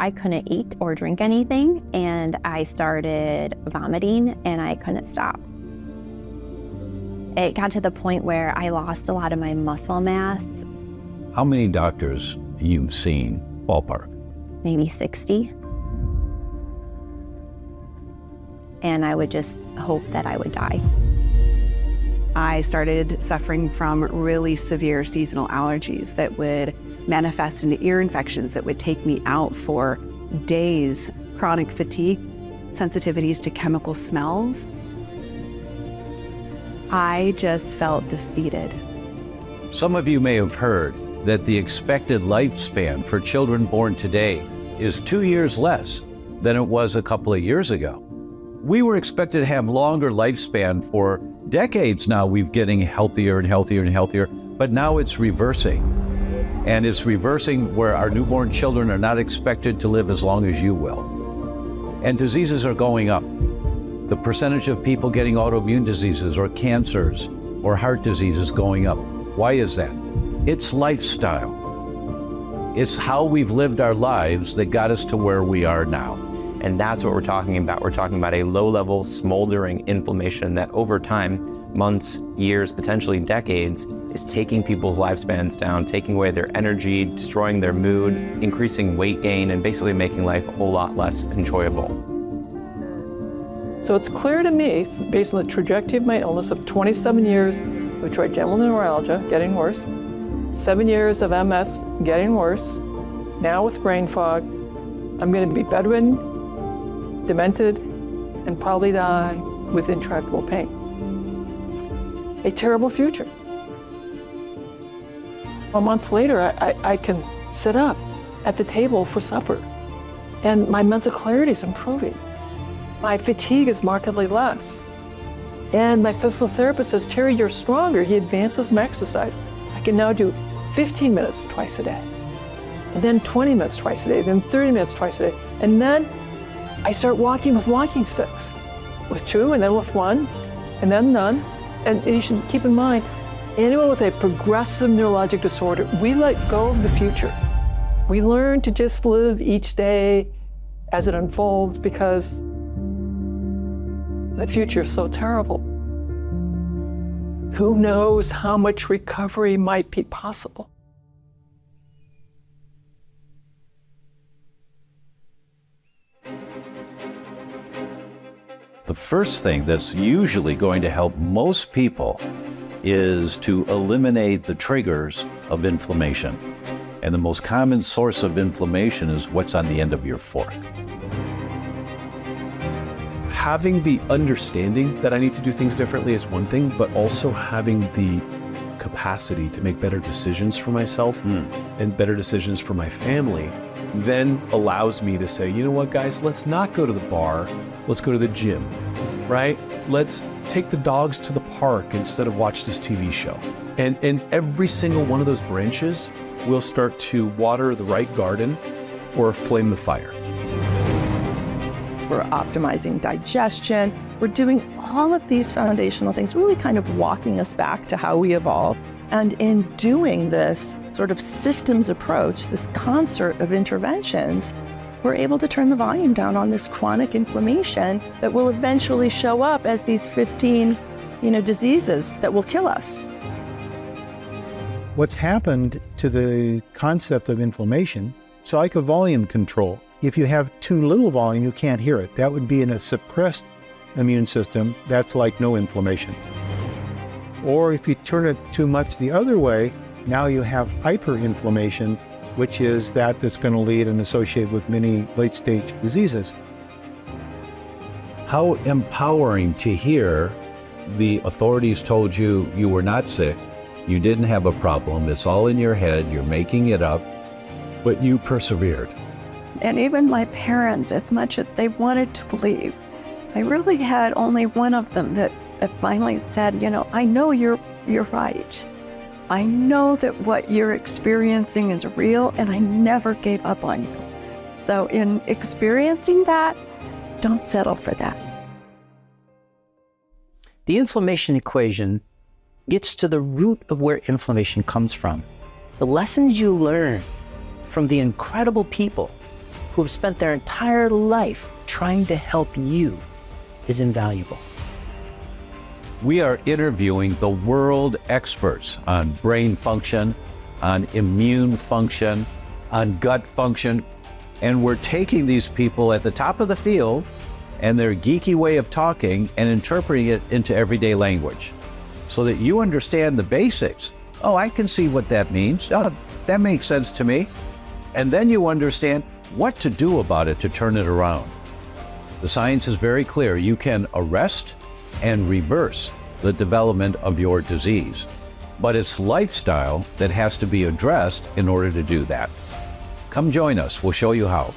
I couldn't eat or drink anything, and I started vomiting, and I couldn't stop. It got to the point where I lost a lot of my muscle mass. How many doctors you've seen, ballpark? Maybe 60. And I would just hope that I would die. I started suffering from really severe seasonal allergies that would manifest into ear infections that would take me out for days, chronic fatigue, sensitivities to chemical smells. I just felt defeated. Some of you may have heard that the expected lifespan for children born today is 2 years less than it was a couple of years ago. We were expected to have longer lifespan for decades now. We're getting healthier and healthier and healthier, but now it's reversing. And it's reversing where our newborn children are not expected to live as long as you will. And diseases are going up. The percentage of people getting autoimmune diseases or cancers or heart disease is going up. Why is that? It's lifestyle. It's how we've lived our lives that got us to where we are now. And that's what we're talking about. We're talking about a low-level, smoldering inflammation that over time, months, years, potentially decades, is taking people's lifespans down, taking away their energy, destroying their mood, increasing weight gain, and basically making life a whole lot less enjoyable. So it's clear to me, based on the trajectory of my illness of 27 years with trigeminal neuralgia, getting worse, 7 years of MS, getting worse, now with brain fog, I'm going to be bedridden, demented, and probably die with intractable pain. A terrible future. A month later, I can sit up at the table for supper, and my mental clarity is improving. My fatigue is markedly less. And my physical therapist says, Terry, you're stronger. He advances my exercise. I can now do 15 minutes twice a day, and then 20 minutes twice a day, then 30 minutes twice a day, and then I start walking with walking sticks, with 2 and then with 1 and then none. And you should keep in mind, anyone with a progressive neurologic disorder, we let go of the future. We learn to just live each day as it unfolds because the future is so terrible. Who knows how much recovery might be possible? The first thing that's usually going to help most people is to eliminate the triggers of inflammation. And the most common source of inflammation is what's on the end of your fork. Having the understanding that I need to do things differently is one thing, but also having the capacity to make better decisions for myself and better decisions for my family then allows me to say, you know what, guys, let's not go to the bar, let's go to the gym, right? Let's take the dogs to the park instead of watch this TV show. And every single one of those branches will start to water the right garden or flame the fire. We're optimizing digestion. We're doing all of these foundational things, really kind of walking us back to how we evolved. And in doing this sort of systems approach, this concert of interventions, we're able to turn the volume down on this chronic inflammation that will eventually show up as these 15, diseases that will kill us. What's happened to the concept of inflammation, it's like a volume control. If you have too little volume, you can't hear it. That would be in a suppressed immune system. That's like no inflammation. Or if you turn it too much the other way, now you have hyperinflammation, which is that's going to lead and associate with many late-stage diseases. How empowering to hear the authorities told you you were not sick, you didn't have a problem, it's all in your head, you're making it up, but you persevered. And even my parents, as much as they wanted to believe, I really had only one of them that finally said, I know you're right. I know that what you're experiencing is real, and I never gave up on you. So in experiencing that, don't settle for that. The inflammation equation gets to the root of where inflammation comes from. The lessons you learn from the incredible people who have spent their entire life trying to help you is invaluable. We are interviewing the world experts on brain function, on immune function, on gut function, and we're taking these people at the top of the field and their geeky way of talking and interpreting it into everyday language so that you understand the basics. Oh, I can see what that means. Oh, that makes sense to me. And then you understand what to do about it to turn it around. The science is very clear. You can arrest and reverse the development of your disease. But it's lifestyle that has to be addressed in order to do that. Come join us. We'll show you how.